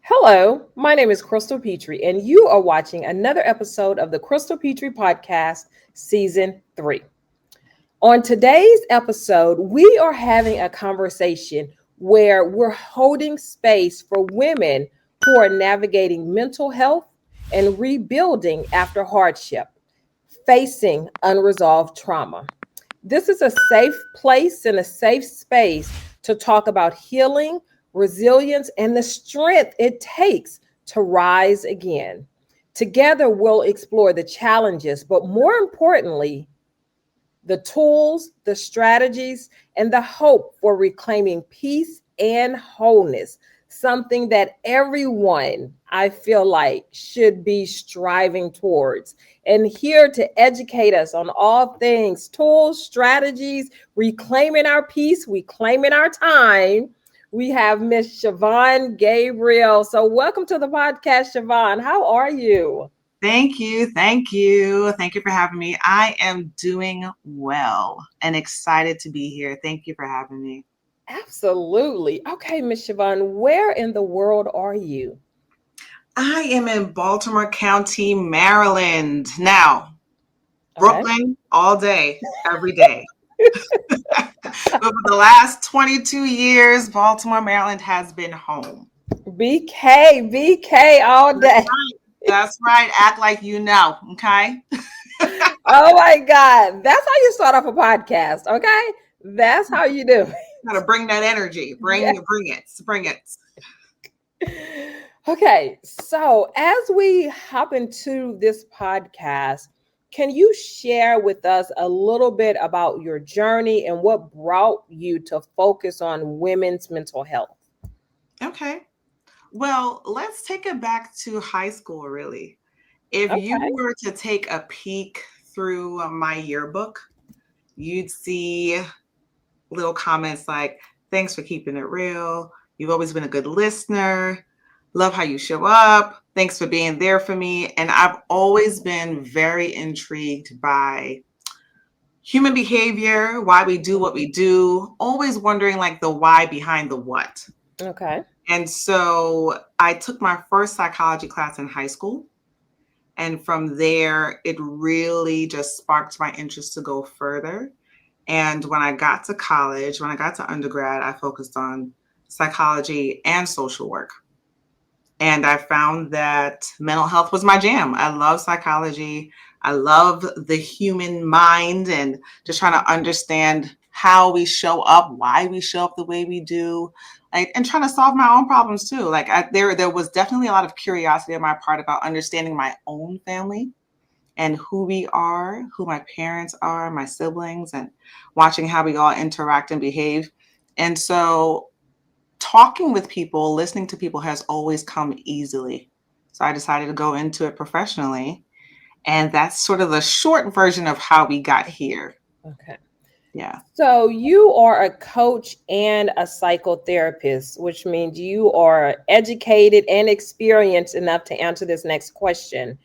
Hello, my name is Crystal Petrie, and you are watching another episode of the Crystal Petrie Podcast, Season 3. On today's episode, we are having a conversation where we're holding space for women who are navigating mental health and rebuilding after hardship, facing unresolved trauma. This is a safe place and a safe space to talk about healing, resilience, and the strength it takes to rise again. Together, we'll explore the challenges, but more importantly, the tools, the strategies, and the hope for reclaiming peace and wholeness. Something that everyone, I feel like, should be striving towards. And here to educate us on all things tools, strategies, reclaiming our peace, reclaiming our time, we have Miss Chivonne Gabriel. So, welcome to the podcast, Chivonne. How are you? Thank you. Thank you. Thank you for having me. I am doing well and excited to be here. Thank you for having me. Absolutely. Okay, Miss Chivonne, where in the world are you? I am in Baltimore County, Maryland. Now, Okay. Brooklyn all day, every day. But for the last 22 years, Baltimore, Maryland has been home. BK all That's day. right. That's right. Act like you know. Okay. Oh my God. That's how you start off a podcast. Okay. That's how you do Gotta bring that energy. it. Bring it. Yeah. Okay. So as we hop into this podcast, can you share with us a little bit about your journey and what brought you to focus on women's mental health? Okay. Well, let's take it back to high school, really. If you Okay. were to take a peek through my yearbook, you'd see little comments like, thanks for keeping it real. You've always been a good listener. Love how you show up. Thanks for being there for me. And I've always been very intrigued by human behavior, why we do what we do, always wondering like the why behind the what. Okay. And so I took my first psychology class in high school. And from there, it really just sparked my interest to go further. And when I got to college, when I got to undergrad, I focused on psychology and social work. And I found that mental health was my jam. I love psychology. I love the human mind and just trying to understand how we show up, why we show up the way we do, like, and trying to solve my own problems too. There was definitely a lot of curiosity on my part about understanding my own family and who we are, who my parents are, my siblings, and watching how we all interact and behave. And so talking with people, listening to people has always come easily. So I decided to go into it professionally. And that's sort of the short version of how we got here. Okay. Yeah. So you are a coach and a psychotherapist, which means you are educated and experienced enough to answer this next question.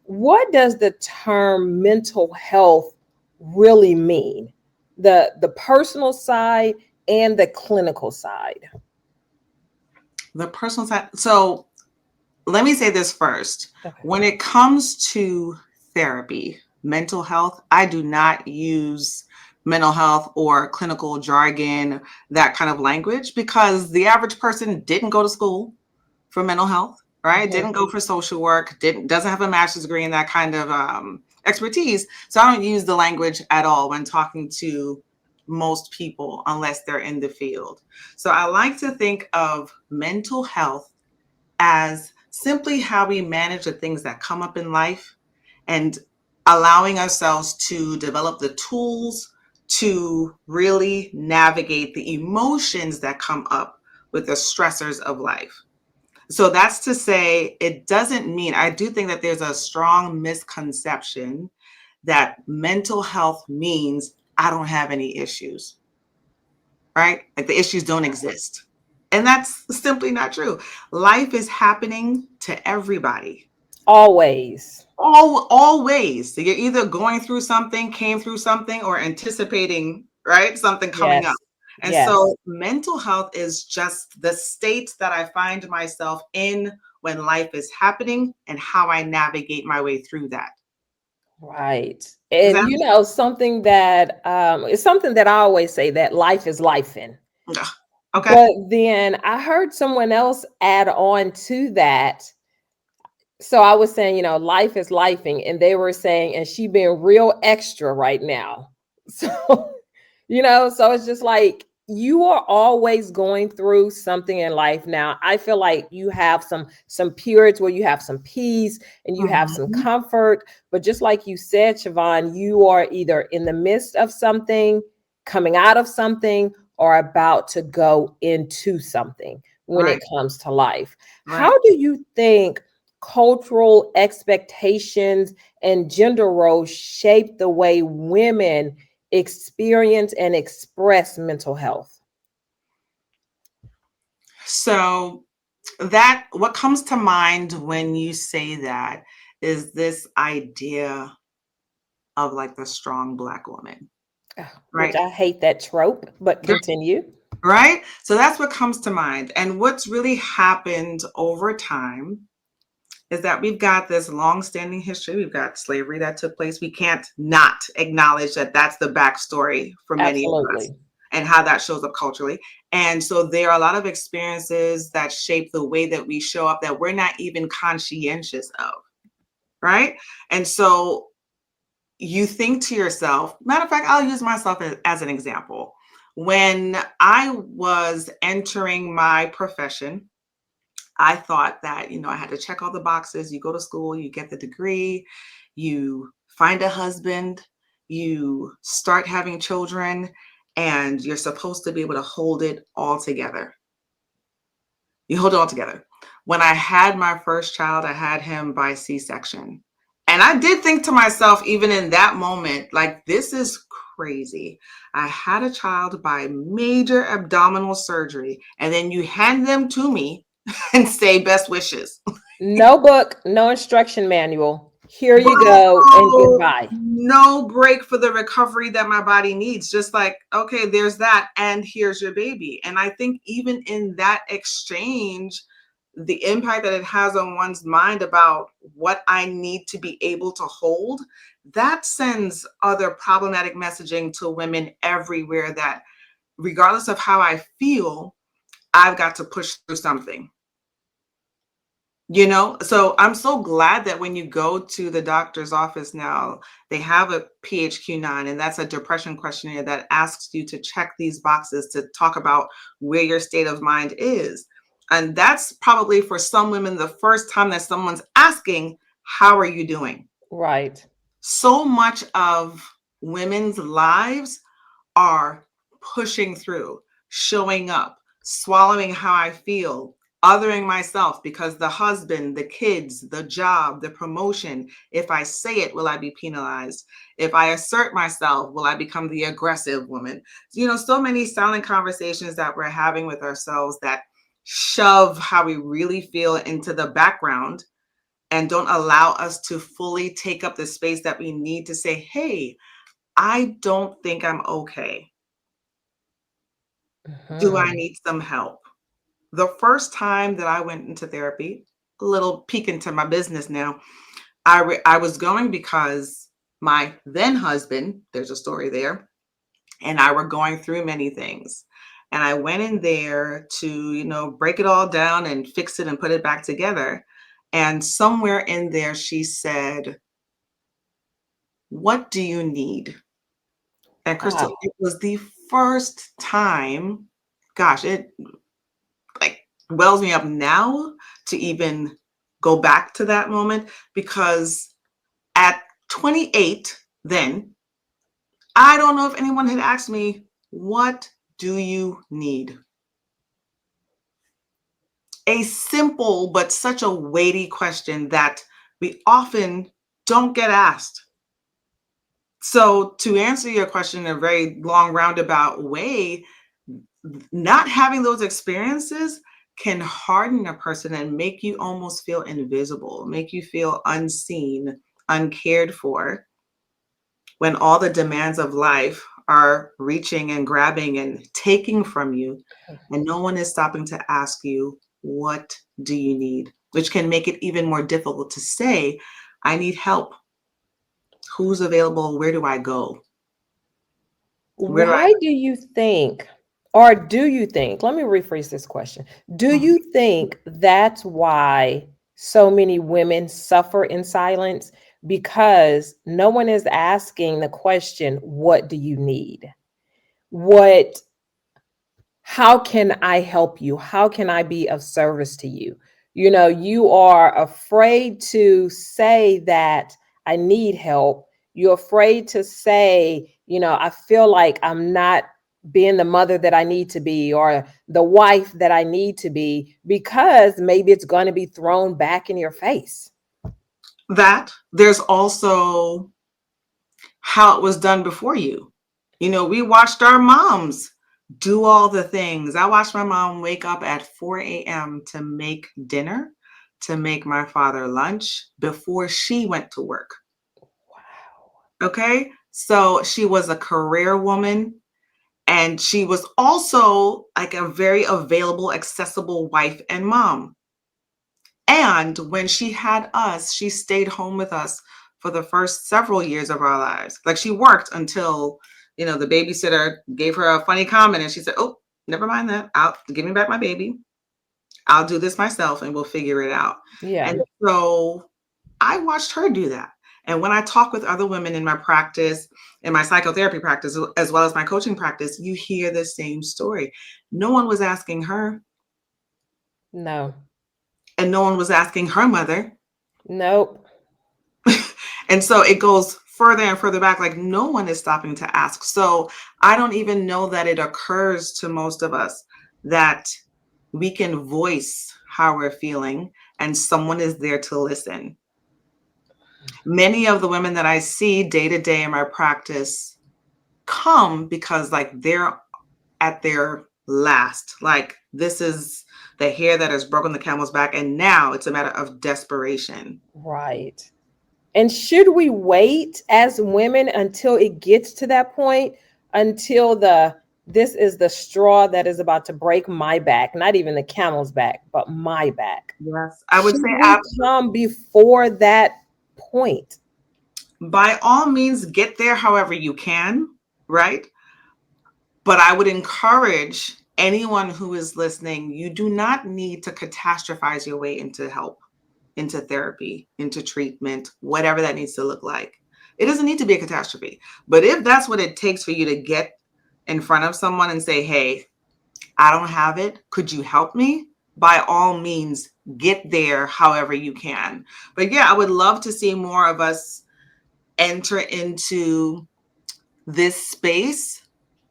What does the term mental health really mean? The personal side and the clinical side. The personal side. So let me say this first. Okay. When it comes to therapy, mental health, I do not use mental health or clinical jargon, that kind of language, because the average person didn't go to school for mental health, right? Mhm. Didn't go for social work, doesn't have a master's degree in that kind of expertise. So I don't use the language at all when talking to most people unless they're in the field. So I like to think of mental health as simply how we manage the things that come up in life and allowing ourselves to develop the tools to really navigate the emotions that come up with the stressors of life. So that's to say, it doesn't mean, I do think that there's a strong misconception that mental health means I don't have any issues, right? Like the issues don't exist. And that's simply not true. Life is happening to everybody. Always. Always. So you're either going through something, came through something, or anticipating, right? Something coming up. Yes. And Yes. so mental health is just the state that I find myself in when life is happening and how I navigate my way through that. Right. Does And that you know, something that it's something that I always say, that life is life in. Ugh. Okay. But then I heard someone else add on to that. So I was saying, you know, life is lifing, and they were saying, and she being real extra right now. So, you know, so it's just like you are always going through something in life. Now, I feel like you have some periods where you have some peace and you have some Mhm. comfort, but just like you said, Chivonne, you are either in the midst of something, coming out of something, or about to go into something when it Right. comes to life. How Right. do you think cultural expectations and gender roles shape the way women experience and express mental health? So that what comes to mind when you say that is this idea of like the strong Black woman, Which right? I hate that trope, but continue. Right? So that's what comes to mind. And what's really happened over time is that we've got this long-standing history. We've got slavery that took place. We can't not acknowledge that that's the backstory for many of us Absolutely. and how that shows up culturally. And so there are a lot of experiences that shape the way that we show up that we're not even conscientious of, right? And so you think to yourself, matter of fact, I'll use myself as an example. When I was entering my profession, I thought that, I had to check all the boxes. You go to school, you get the degree, you find a husband, you start having children, and you're supposed to be able to hold it all together. You hold it all together. When I had my first child, I had him by C-section. And I did think to myself, even in that moment, like, this is crazy. I had a child by major abdominal surgery, and then you hand them to me and say best wishes. No book, no instruction manual. Here you go, and Bro, goodbye. no break for the recovery that my body needs. Just like, okay, there's that, and here's your baby. And I think even in that exchange, the impact that it has on one's mind about what I need to be able to hold, that sends other problematic messaging to women everywhere that regardless of how I feel, I've got to push through something. So I'm so glad that when you go to the doctor's office now, they have a PHQ-9, and that's a depression questionnaire that asks you to check these boxes to talk about where your state of mind is. And that's probably for some women the first time that someone's asking, how are you doing? Right. So much of women's lives are pushing through, showing up, swallowing how I feel, othering myself because the husband, the kids, the job, the promotion, if I say it, will I be penalized? If I assert myself, will I become the aggressive woman? So many silent conversations that we're having with ourselves that shove how we really feel into the background and don't allow us to fully take up the space that we need to say, hey, I don't think I'm okay. Do I Mhm. need some help? The first time that I went into therapy, a little peek into my business now, I was going because my then husband, there's a story there, and I were going through many things. And I went in there to, break it all down and fix it and put it back together. And somewhere in there, she said, what do you need? And Crystal, Wow. it was the first time, gosh, it like wells me up now to even go back to that moment because at 28 then, I don't know if anyone had asked me, what do you need? A simple but such a weighty question that we often don't get asked. So to answer your question in a very long roundabout way, not having those experiences can harden a person and make you almost feel invisible, make you feel unseen, uncared for when all the demands of life are reaching and grabbing and taking from you, and no one is stopping to ask you, what do you need? Which can make it even more difficult to say, I need help. Who's available? Where do I go? Where do Why do you think, or do you think, let me rephrase this question. Do I? you think that's why so many women suffer in silence? Because no one is asking the question, what do you need? What, how can I help you? How can I be of service to you? You know, you are afraid to say that I need help. You're afraid to say, you know, I feel like I'm not being the mother that I need to be or the wife that I need to be because maybe it's going to be thrown back in your face. That there's also how it was done before you. You know, we watched our moms do all the things. I watched my mom wake up at 4 a.m. to make dinner, to make my father lunch before she went to work. Wow. Okay. So she was a career woman, and she was also like a very available, accessible wife and mom. And when she had us, she stayed home with us for the first several years of our lives. Like she worked until, the babysitter gave her a funny comment and she said, "Oh, never mind that. I'll give me back my baby. I'll do this myself and we'll figure it out." Yeah. And so I watched her do that. And when I talk with other women in my practice, in my psychotherapy practice, as well as my coaching practice, you hear the same story. No one was asking her, No. and no one was asking her mother. Nope. And so it goes further and further back, like no one is stopping to ask. So I don't even know that it occurs to most of us that we can voice how we're feeling and someone is there to listen. Many of the women that I see day to day in my practice come because like they're at their last. Like this is the hair that has broken the camel's back, and now it's a matter of desperation. Right. And should we wait as women until it gets to that point, until this is the straw that is about to break my back, not even the camel's back, but my back? Yes, I would Should say we come before that point? by all means get there however you can, right? But I would encourage anyone who is listening, you do not need to catastrophize your way into help, into therapy, into treatment, whatever that needs to look like. It doesn't need to be a catastrophe. But if that's what it takes for you to get in front of someone and say, "Hey, I don't have it. Could you help me?" By all means, get there however you can. But yeah, I would love to see more of us enter into this space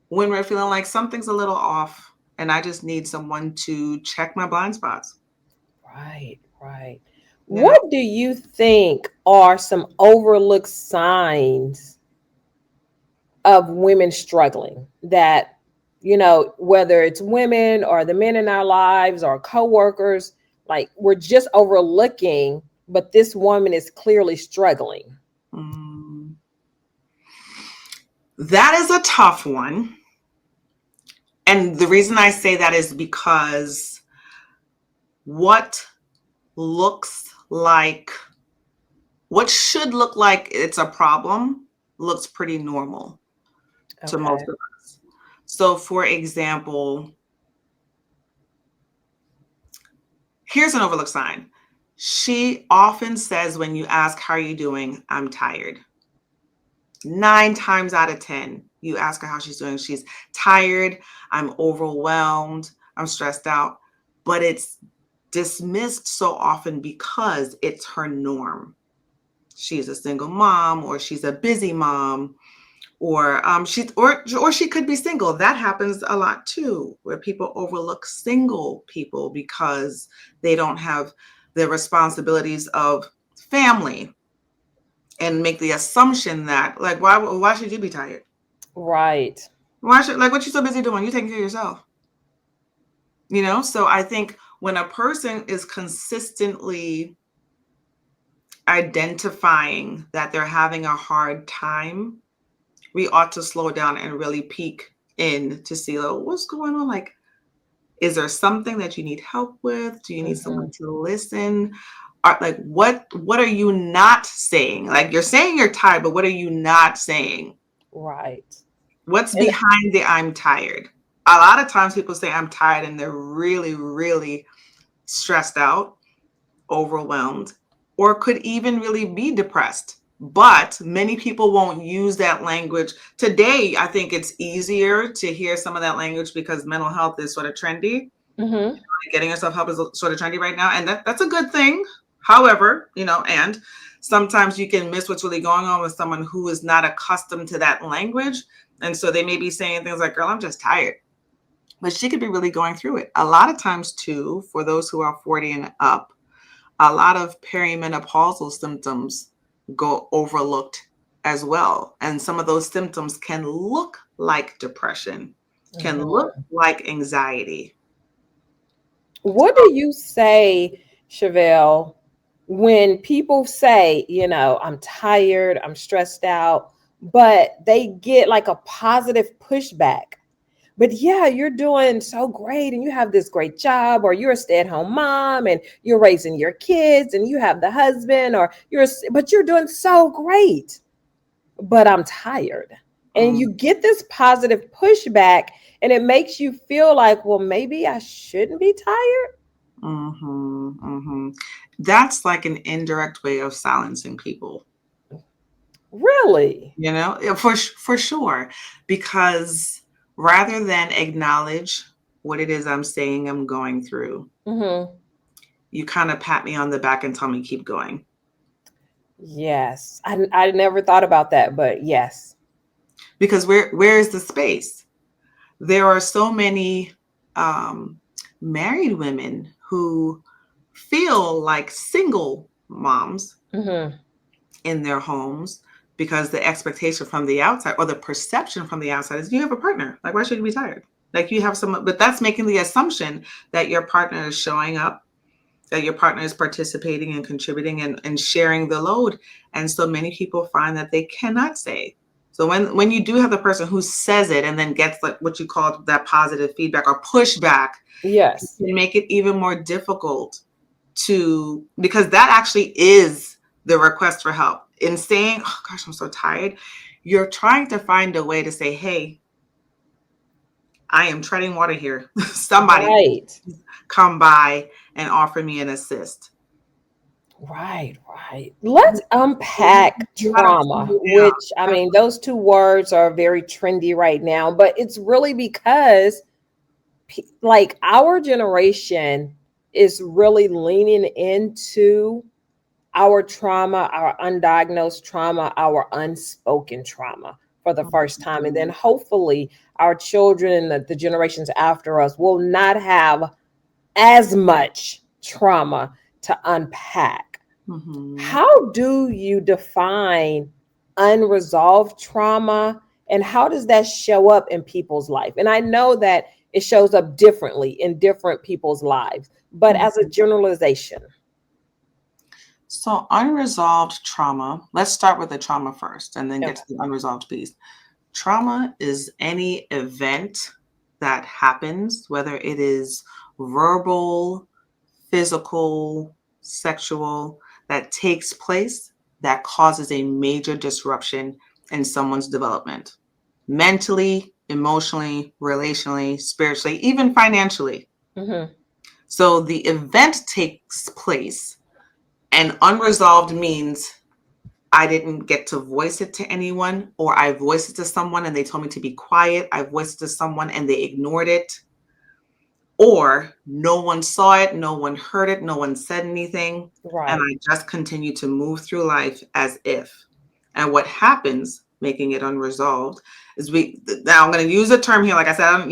when we're feeling like something's a little off and I just need someone to check my blind spots. Right, right. You know, What do you think are some overlooked signs of women struggling that, you know, whether it's women or the men in our lives or coworkers, like we're just overlooking, but this woman is clearly struggling? mm, that is a tough one. And the reason I say that is because what looks like, what should look like it's a problem looks pretty normal to Okay. most of us. So, for example, here's an overlooked sign. She often says, when you ask, "How are you doing?" "I'm tired." 9 times out of 10, you ask her how she's doing. She's tired. "I'm overwhelmed. I'm stressed out." But it's dismissed so often because it's her norm. She's a single mom, or she's a busy mom, or she could be single. That happens a lot too, where people overlook single people because they don't have the responsibilities of family and make the assumption that like why should you be tired? Right. Why should, like, what you so busy doing? You taking care of yourself. So I think when a person is consistently identifying that they're having a hard time we ought to slow down and really peek in to see, like, what's going on. Like, is there something that you need help with? Do you need someone to listen? Like, what are you not saying? Like, you're saying you're tired, but what are you not saying? Right. What's And behind the I'm tired? A lot of times people say I'm tired and they're really, really stressed out, overwhelmed, or could even really be depressed. But many people won't use that language. Today, I think it's easier to hear some of that language because mental health is sort of trendy. mm-hmm. Getting yourself help is sort of trendy right now. And that's a good thing. However, and sometimes you can miss what's really going on with someone who is not accustomed to that language. And so they may be saying things like, girl, I'm just tired. But she could be really going through it. A lot of times, too, for those who are 40 and up, a lot of perimenopausal symptoms go overlooked as well. And some of those symptoms can look like depression, can look like anxiety. What do you say, Chevelle, when people say, I'm tired, I'm stressed out, but they get like a positive pushback? But yeah, you're doing so great and you have this great job, or you're a stay-at-home mom and you're raising your kids and you have the husband, but you're doing so great. But I'm tired. And you get this positive pushback and it makes you feel like, well, maybe I shouldn't be tired. That's like an indirect way of silencing people. Really? For sure. Because rather than acknowledge what it is I'm saying I'm going through, you kind of pat me on the back and tell me keep going. Yes. I never thought about that, but yes. Because where is the space? There are so many married women who feel like single moms in their homes because the expectation from the outside, or the perception from the outside, is you have a partner. Like, why should you be tired? Like, you have someone, but that's making the assumption that your partner is showing up, that your partner is participating and contributing and sharing the load. And so many people find that they cannot say. So when you do have the person who says it and then gets like what you call that positive feedback or pushback, yes, it can make it even more difficult because that actually is the request for help. In saying, oh gosh, I'm so tired, you're trying to find a way to say, hey, I am treading water here. Somebody come by and offer me an assist. Right. Let's unpack trauma, which, I mean, those two words are very trendy right now, but it's really because like our generation is really leaning into our trauma, our undiagnosed trauma, our unspoken trauma for the first time. And then hopefully our children and the generations after us will not have as much trauma to unpack. How do you define unresolved trauma, and how does that show up in people's life? And I know that it shows up differently in different people's lives, but as a generalization. So unresolved trauma, let's start with the trauma first and then get to the unresolved piece. Trauma is any event that happens, whether it is verbal, physical, sexual, that takes place that causes a major disruption in someone's development, mentally, emotionally, relationally, spiritually, even financially. So the event takes place, and unresolved means I didn't get to voice it to anyone, or I voiced it to someone and they told me to be quiet. I voiced it to someone and they ignored it. Or no one saw it, no one heard it, no one said anything. And I just continue to move through life as if. And what happens, making it unresolved, is now I'm going to use a term here. Like I said, I don't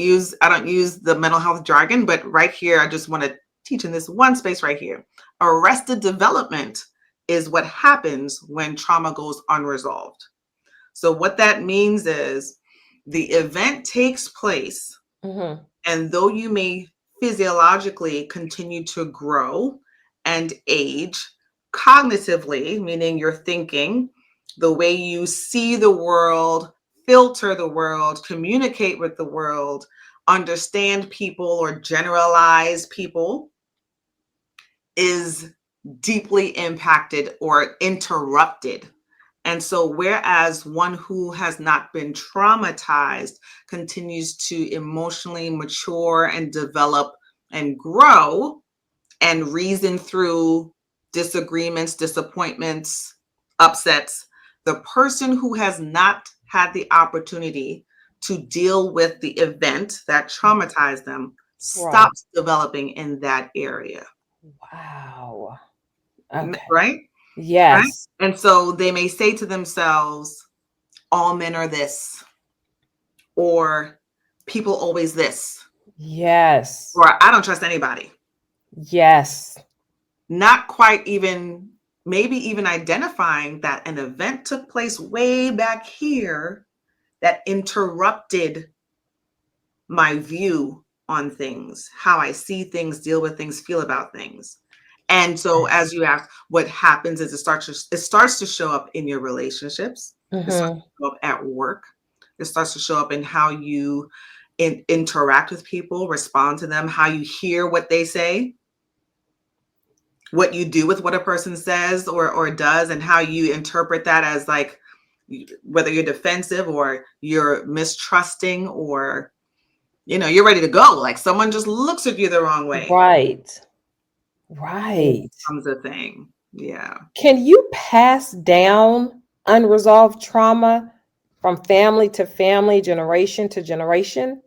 use the mental health jargon, but right here, I just want to teach in this one space right here. Arrested development is what happens when trauma goes unresolved. So what that means is the event takes place, and though you may physiologically continue to grow and age, cognitively, meaning your thinking, the way you see the world, filter the world, communicate with the world, understand people, or generalize people is deeply impacted or interrupted. And so, whereas one who has not been traumatized continues to emotionally mature and develop and grow and reason through disagreements, disappointments, upsets, the person who has not had the opportunity to deal with the event that traumatized them Right. stops developing in that area. Wow. Okay. Right? Right? Yes. And so they may say to themselves, all men are this, or people always this, Yes. or I don't trust anybody. Yes. Not quite even, maybe even identifying that an event took place way back here that interrupted my view on things, how I see things, deal with things, feel about things. And so, as you ask, what happens is it starts to show up in your relationships. It starts Mm-hmm. to show up at work. It starts to show up in how you interact with people, respond to them, how you hear what they say, what you do with what a person says or does, and how you interpret that as like whether you're defensive or you're mistrusting or you're ready to go. Like someone just looks at you the wrong way. Right. It Right. becomes a thing. Yeah. Can you pass down unresolved trauma from family to family, generation to generation?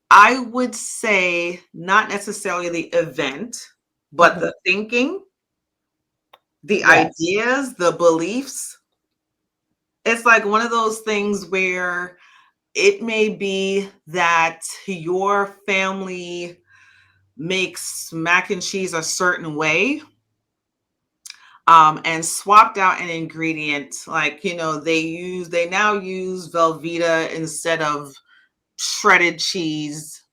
I would say not necessarily the event, but Mhm. the thinking, the Yes. ideas, the beliefs. It's like one of those things where it may be that your family makes mac and cheese a certain way, and swapped out an ingredient. Like, they now use Velveeta instead of shredded cheese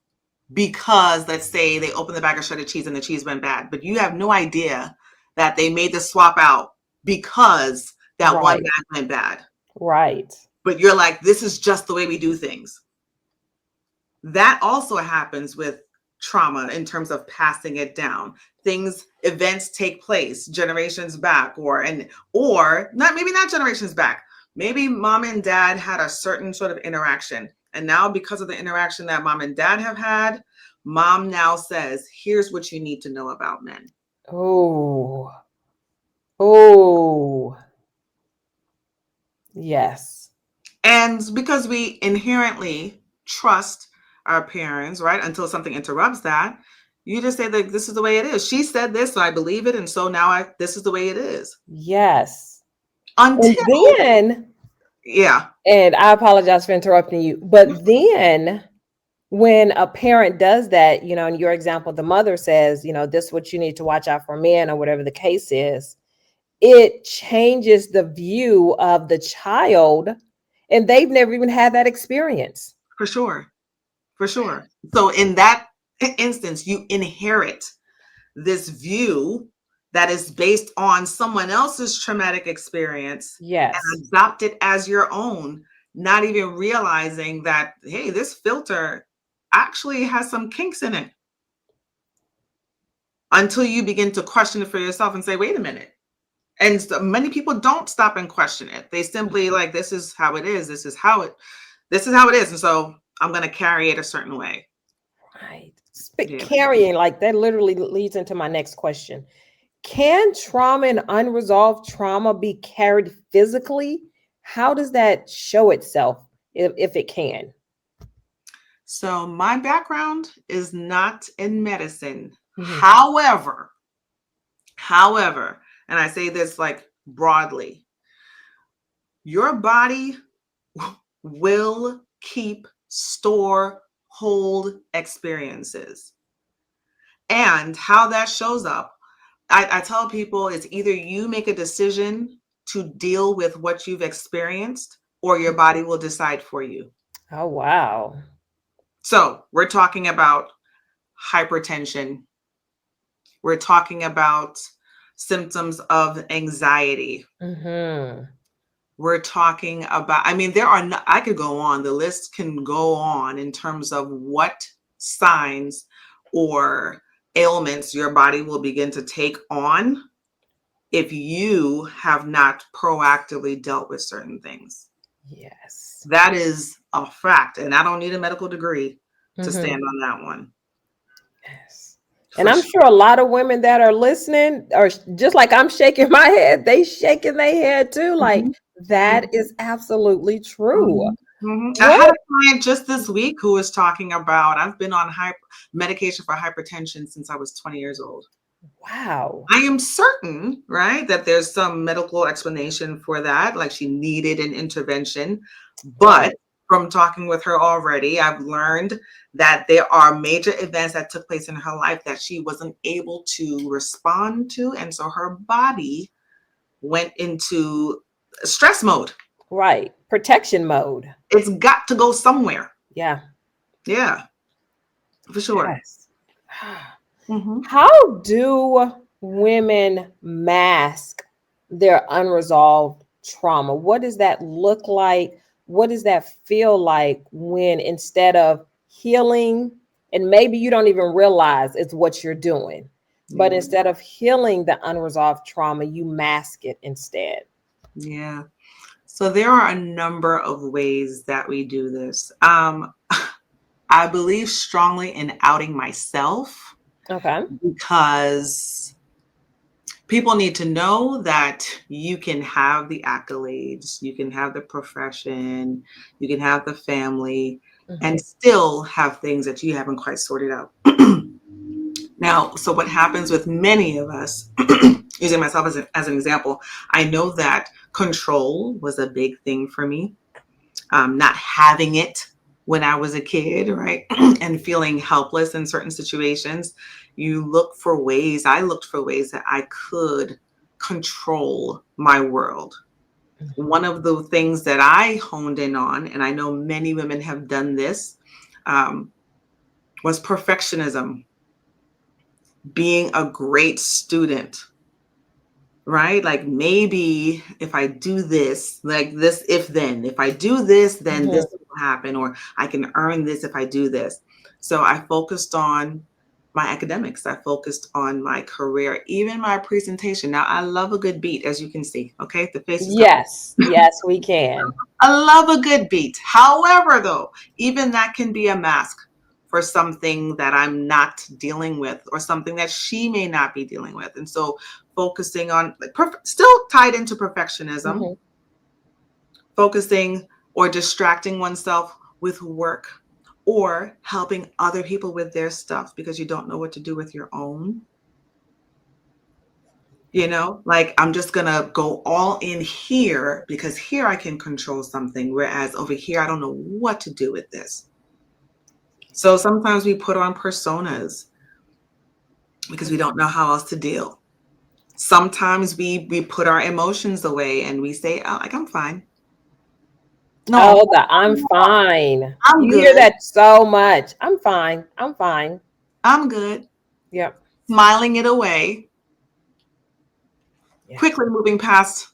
because, let's say, they opened the bag of shredded cheese and the cheese went bad, but you have no idea that they made the swap out because that one Right. bag went bad. Right. But you're like, this is just the way we do things. That also happens with trauma in terms of passing it down. Events take place generations back, or not, maybe not generations back. Maybe mom and dad had a certain sort of interaction. And now, because of the interaction that mom and dad have had, mom now says, here's what you need to know about men. Oh. Oh. Yes. And because we inherently trust our parents, right? Until something interrupts that, you just say that this is the way it is. She said this, so I believe it. And so now this is the way it is. Yes. And Until, then, yeah, and I apologize for interrupting you, but then when a parent does that, in your example, the mother says, this is what you need to watch out for men or whatever the case is, it changes the view of the child and they've never even had that experience. for sure. For sure. So in that instance, you inherit this view that is based on someone else's traumatic experience Yes. and adopt it as your own, not even realizing that, hey, this filter actually has some kinks in it, until you begin to question it for yourself and say, wait a minute. And so many people don't stop and question it. They simply like, this is how it is. This is how it is. And so I'm going to carry it a certain way. Right. Yeah. Carrying, like that literally leads into my next question. Can trauma and unresolved trauma be carried physically? How does that show itself if it can? So my background is not in medicine. Mhm. However, and I say this like broadly, your body will keep, store, hold experiences. And how that shows up, I tell people it's either you make a decision to deal with what you've experienced, or your body will decide for you. Oh, wow. So we're talking about hypertension. We're talking about symptoms of anxiety. Hmm. We're talking about, I mean, there are, no, I could go on, the list can go on in terms of what signs or ailments your body will begin to take on if you have not proactively dealt with certain things. Yes. That is a fact. And I don't need a medical degree to Mm-hmm. stand on that one. Yes. And For I'm sure. sure a lot of women that are listening are just like I'm shaking my head, they shaking their head too. Like Mhm. that is absolutely true. Mhm. Mhm. I What? had a client just this week who was talking about, I've been on medication for hypertension since I was 20 years old. Wow. I am certain, right, that there's some medical explanation for that, like she needed an intervention. Right. But from talking with her already, I've learned that there are major events that took place in her life that she wasn't able to respond to. And so her body went into stress mode. Right. Protection mode. It's got to go somewhere. Yeah. Yeah, for sure. Yes. Hmm. How do women mask their unresolved trauma? What does that look like? What does that feel like when instead of healing, and maybe you don't even realize it's what you're doing, but Yeah. instead of healing the unresolved trauma, you mask it instead? Yeah. So there are a number of ways that we do this. I believe strongly in outing myself Okay. because people need to know that you can have the accolades, you can have the profession, you can have the family, Mhm. and still have things that you haven't quite sorted out. Now, so what happens with many of us, using myself as an example, I know that control was a big thing for me. Not having it when I was a kid, right? And feeling helpless in certain situations. I looked for ways that I could control my world. One of the things that I honed in on, and I know many women have done this, um, was perfectionism, being a great student, right? Like maybe if I do this, like this, if I do this, then Mhm. this will happen, or I can earn this if I do this. So I focused on my academics. I focused on my career, even my presentation. Now I love a good beat, as you can see. Okay. The face is going. Yes. Yes, we can. I love a good beat. However, though, even that can be a mask for something that I'm not dealing with or something that she may not be dealing with. And so focusing on like still tied into perfectionism, Mhm. focusing or distracting oneself with work or helping other people with their stuff because you don't know what to do with your own. Like I'm just going to go all in here because here I can control something, whereas over here, I don't know what to do with this. So sometimes we put on personas because we don't know how else to deal. Sometimes we put our emotions away and we say, oh, like, I'm fine. No, Oh, the I'm fine. I'm You hear good. that so much. I'm fine. I'm fine. I'm good. Yep. Smiling it away, Yeah. quickly moving past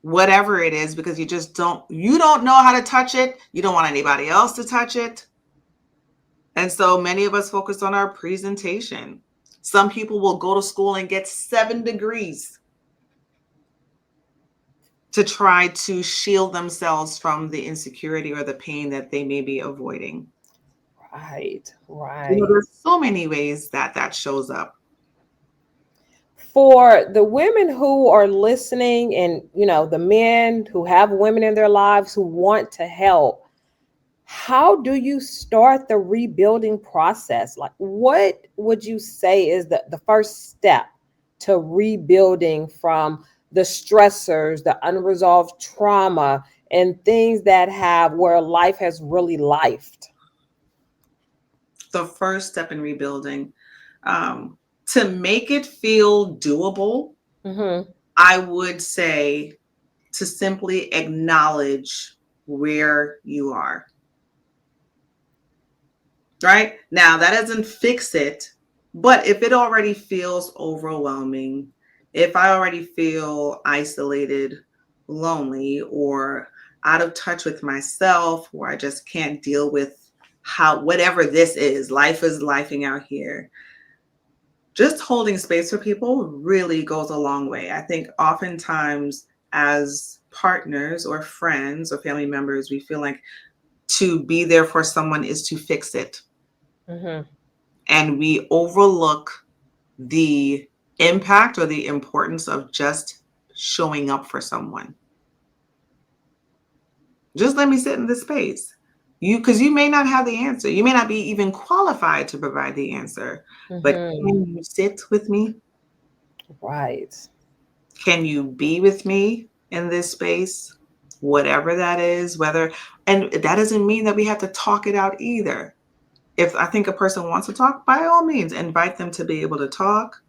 whatever it is because you don't know how to touch it. You don't want anybody else to touch it. And so many of us focus on our presentation. Some people will go to school and get 7 degrees to try to shield themselves from the insecurity or the pain that they may be avoiding. Right. Right. There's so many ways that that shows up. For the women who are listening and, the men who have women in their lives who want to help, how do you start the rebuilding process? Like, what would you say is the first step to rebuilding from the stressors, the unresolved trauma, and things that have where life has really lifed? The first step in rebuilding, to make it feel doable, Mm-hmm. I would say to simply acknowledge where you are. Right? Now, that doesn't fix it, but if it already feels overwhelming, if I already feel isolated, lonely or out of touch with myself, or I just can't deal with whatever this is, life is lifing out here. Just holding space for people really goes a long way. I think oftentimes as partners or friends or family members, we feel like to be there for someone is to fix it. Mm-hmm. And we overlook the impact or the importance of just showing up for someone. Just let me sit in this space. Because you may not have the answer. You may not be even qualified to provide the answer. But Mm-hmm. can you sit with me? Right. Can you be with me in this space? Whatever that is, and that doesn't mean that we have to talk it out either. If I think a person wants to talk, by all means, invite them to be able to talk.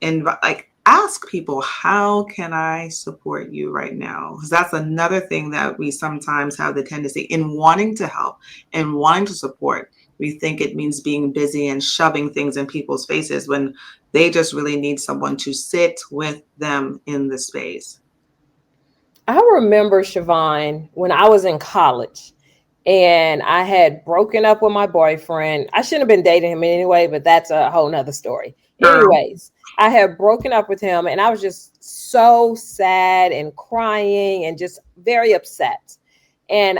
And like ask people, how can I support you right now? Because that's another thing that we sometimes have the tendency in wanting to help and wanting to support. We think it means being busy and shoving things in people's faces when they just really need someone to sit with them in the space. I remember, Chivonne, when I was in college and I had broken up with my boyfriend. I shouldn't have been dating him anyway, but that's a whole nother story. Girl. Anyways, I had broken up with him and I was just so sad and crying and just very upset. And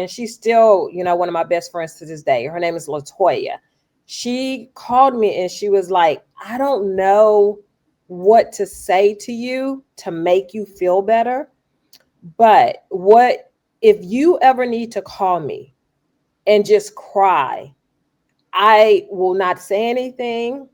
she's still, one of my best friends to this day. Her name is LaToya. She called me and she was like, I don't know what to say to you to make you feel better. But what if you ever need to call me and just cry? I will not say anything.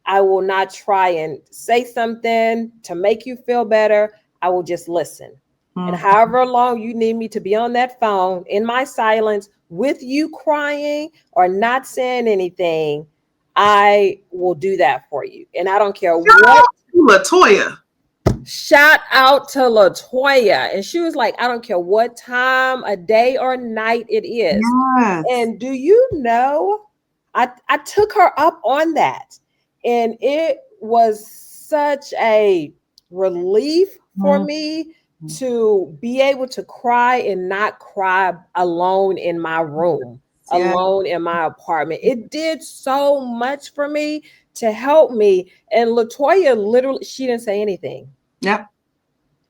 I will not try and say something to make you feel better. I will just listen. And Mm. however long you need me to be on that phone in my silence with you crying or not saying anything, I will do that for you. And I don't care what. LaToya. Shout out to LaToya. And she was like, I don't care what time of day or night it is. Yes. And do you know, I took her up on that. And it was such a relief for me to be able to cry and not cry alone in my room, Yeah. alone in my apartment. It did so much for me to help me. And LaToya literally, she didn't say anything. Yep.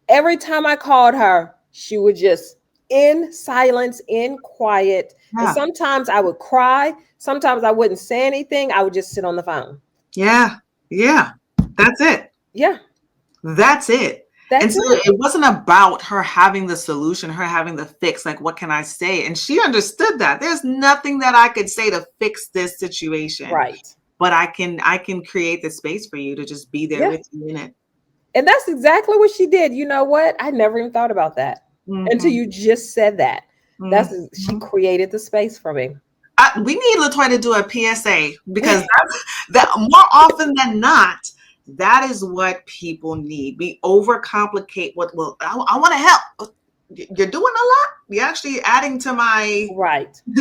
Every time I called her, she would just in silence, in quiet. And Yeah. sometimes I would cry. Sometimes I wouldn't say anything. I would just sit on the phone. Yeah. Yeah. That's it. Yeah. That's it. And That's so it. it wasn't about her having the solution, her having the fix, like, what can I say? And she understood that. There's nothing that I could say to fix this situation. Right. But I can create the space for you to just be there with you in it. And that's exactly what she did. You know what? I never even thought about that until you just said that. She created the space for me. We need LaToya to do a PSA because that more often than not, that is what people need. We overcomplicate I want to help. You're doing a lot. You're actually adding to my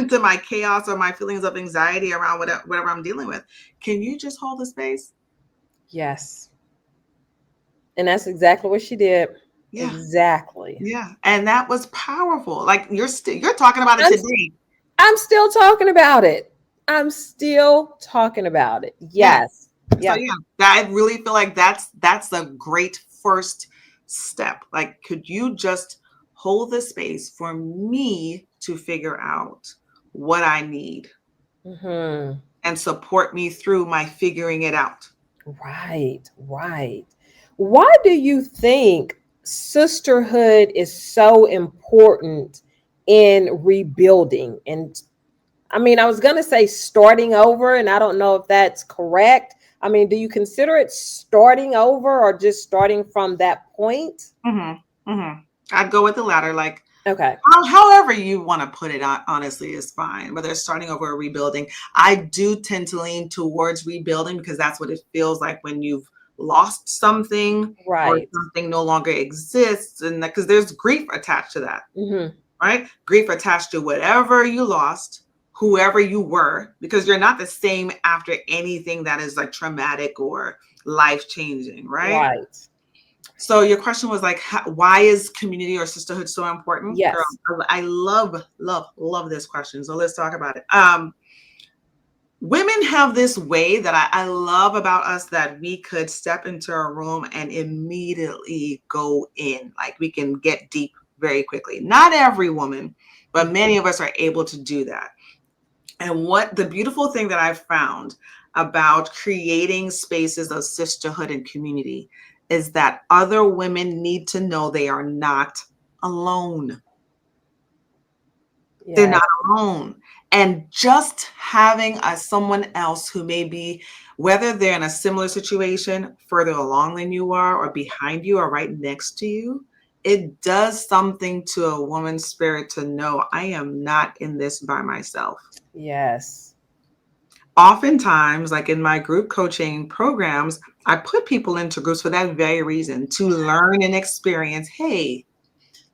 to my chaos or my feelings of anxiety around whatever I'm dealing with. Can you just hold the space? Yes. And that's exactly what she did. Yeah. Exactly. Yeah. And that was powerful. Like you're talking about it today. I'm still talking about it. I'm still talking about it. Yes. Yeah. So I really feel like that's a great first step. Like, could you just hold the space for me to figure out what I need and support me through my figuring it out? Right. Why do you think sisterhood is so important in rebuilding? And I mean, I was going to say starting over, and I don't know if that's correct. I mean, do you consider it starting over or just starting from that point? I'd go with the latter. Like, okay. However you want to put it, honestly, is fine. Whether it's starting over or rebuilding, I do tend to lean towards rebuilding because that's what it feels like when you've lost something or something no longer exists, and because there's grief attached to that, right? Grief attached to whatever you lost, whoever you were, because you're not the same after anything that is like traumatic or life-changing, right? So your question was like, why is community or sisterhood so important? Girl, Yes. I love this question. So let's talk about it. Women have this way that I love about us, that we could step into a room and immediately go in. Like, we can get deep very quickly. Not every woman, but many of us are able to do that. And what the beautiful thing that I've found about creating spaces of sisterhood and community is that other women need to know they are not alone. They're Yes. not alone. And just having someone else who may be, whether they're in a similar situation, further along than you are, or behind you, or right next to you, it does something to a woman's spirit to know I am not in this by myself. Yes. Oftentimes, like in my group coaching programs, I put people into groups for that very reason, to learn and experience, hey,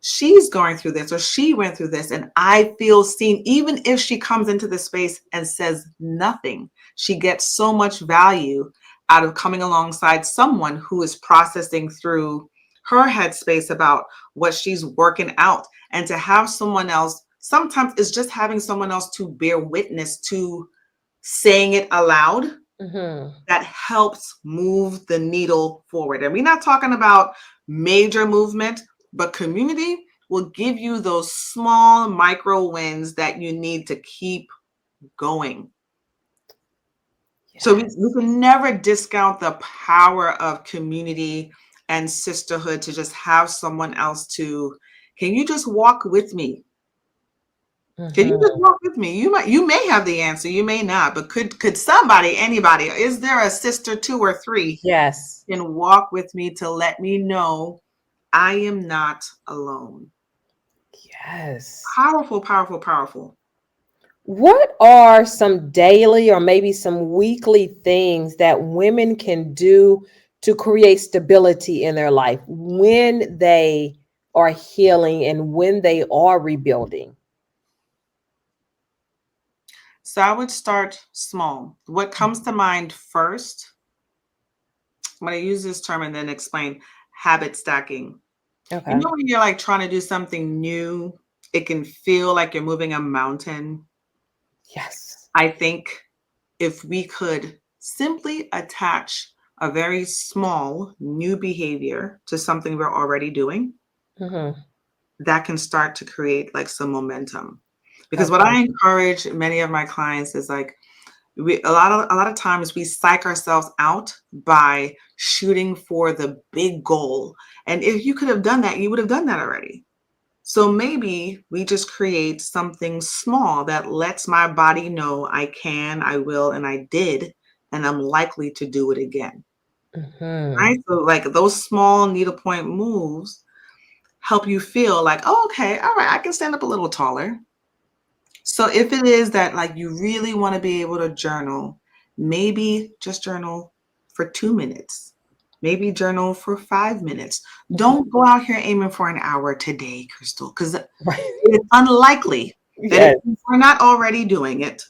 she's going through this, or she went through this, and I feel seen. Even if she comes into the space and says nothing, she gets so much value out of coming alongside someone who is processing through her headspace about what she's working out. And to have someone else, sometimes it's just having someone else to bear witness to saying it aloud, that helps move the needle forward. And we're not talking about major movement, but community will give you those small micro wins that you need to keep going. So we can never discount the power of community and sisterhood, to just have someone else to, can you just walk with me? Can you just walk with me? You may have the answer, you may not, but could somebody, anybody, is there a sister, two or three, Yes. can walk with me to let me know I am not alone? Yes. Powerful, powerful, powerful. What are some daily or maybe some weekly things that women can do to create stability in their life when they are healing and when they are rebuilding? So I would start small. What comes to mind first, I'm going to use this term and then explain: habit stacking. You Okay. know, when you're like trying to do something new, it can feel like you're moving a mountain. Yes. I think if we could simply attach a very small new behavior to something we're already doing, Mm-hmm. that can start to create like some momentum. Because what Okay. I encourage many of my clients is like, a lot of times we psych ourselves out by shooting for the big goal. And if you could have done that, you would have done that already. So maybe we just create something small that lets my body know I can, I will, and I did, and I'm likely to do it again. Mm-hmm. Right? So like those small needlepoint moves help you feel like, oh, okay, all right, I can stand up a little taller. So if it is that like you really want to be able to journal, maybe just journal for 2 minutes. Maybe journal for 5 minutes. Don't go out here aiming for an hour today, Crystal, because Right. it's unlikely that if Yes. we're not already doing it,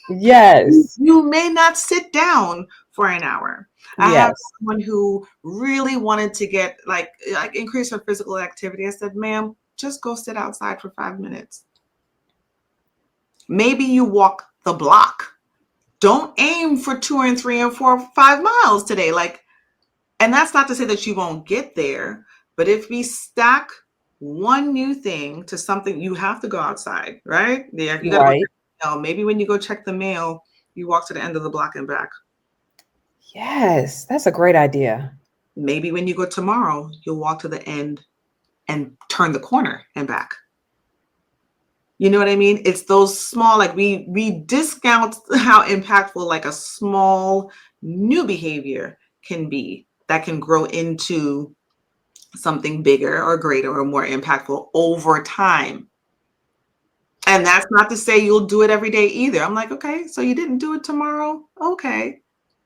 Yes. you may not sit down for an hour. I have Yes. someone who really wanted to get like increase her physical activity. I said, ma'am, just go sit outside for 5 minutes. Maybe you walk the block. Don't aim for 2 and 3 and 4, 5 miles today. Like, and that's not to say that you won't get there, but if we stack one new thing to something, you have to go outside, right? Yeah, you got to go check Right. the mail. Maybe when you go check the mail, you walk to the end of the block and back. Yes. That's a great idea. Maybe when you go tomorrow, you'll walk to the end and turn the corner and back. You know what I mean? It's those small, like we discount how impactful like a small new behavior can be, that can grow into something bigger or greater or more impactful over time. And that's not to say you'll do it every day either. I'm like, okay, so you didn't do it tomorrow? Okay.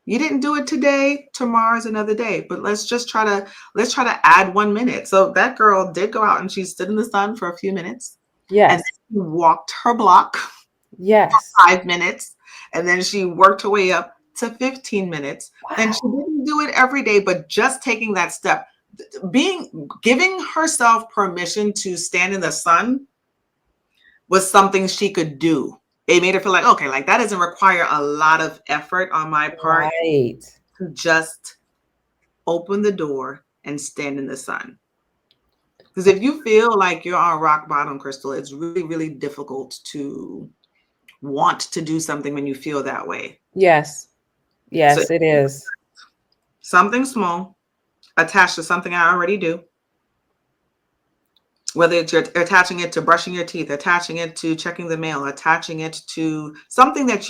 You didn't do it today, tomorrow's another day. But let's try to add 1 minute. So that girl did go out and she stood in the sun for a few minutes, and Yes. then she walked her block Yes. 5 minutes, and then she worked her way up to 15 minutes. And she Wow. didn't do it every day, but just taking that step. giving herself permission to stand in the sun was something she could do. It made her feel like, okay, like that doesn't require a lot of effort on my part Right. to just open the door and stand in the sun. Because if you feel like you're on rock bottom, Crystal, it's really, really difficult to want to do something when you feel that way. Yes. So Yes, it is. something small attached to something I already do, whether it's you're attaching it to brushing your teeth, attaching it to checking the mail, attaching it to something that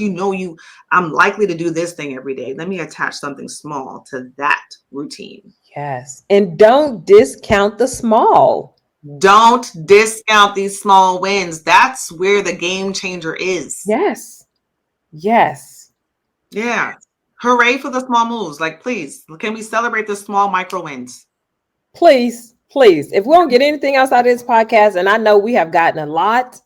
I'm likely to do this thing every day. Let me attach something small to that routine. Yes. And don't discount the small. Don't discount these small wins. That's where the game changer is. Yes. Yes. Yeah. Hooray for the small moves. Like, please, can we celebrate the small micro wins? Please, please. If we don't get anything else out of this podcast, and I know we have gotten a lot,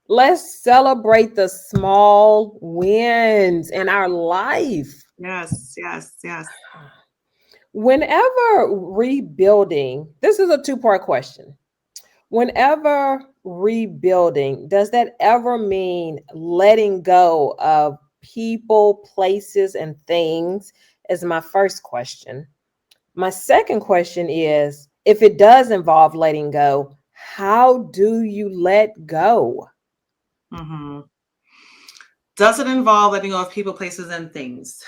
let's celebrate the small wins in our life. Yes, yes, yes. Whenever rebuilding, this is a two-part question. Whenever rebuilding, does that ever mean letting go of people, places, and things? Is my first question. My second question is, if it does involve letting go, how do you let go? Mm-hmm. Does it involve letting go of people, places, and things?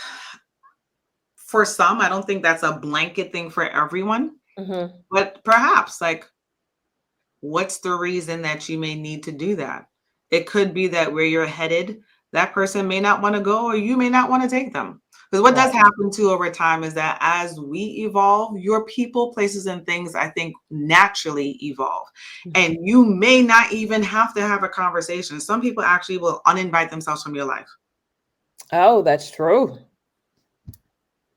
For some, I don't think that's a blanket thing for everyone, Mm-hmm. but perhaps, like, what's the reason that you may need to do that? It could be that where you're headed, that person may not want to go, or you may not want to take them. Because what does Right. happen too over time is that as we evolve, your people, places, and things, I think, naturally evolve. And you may not even have to have a conversation. Some people actually will uninvite themselves from your life. Oh, that's true.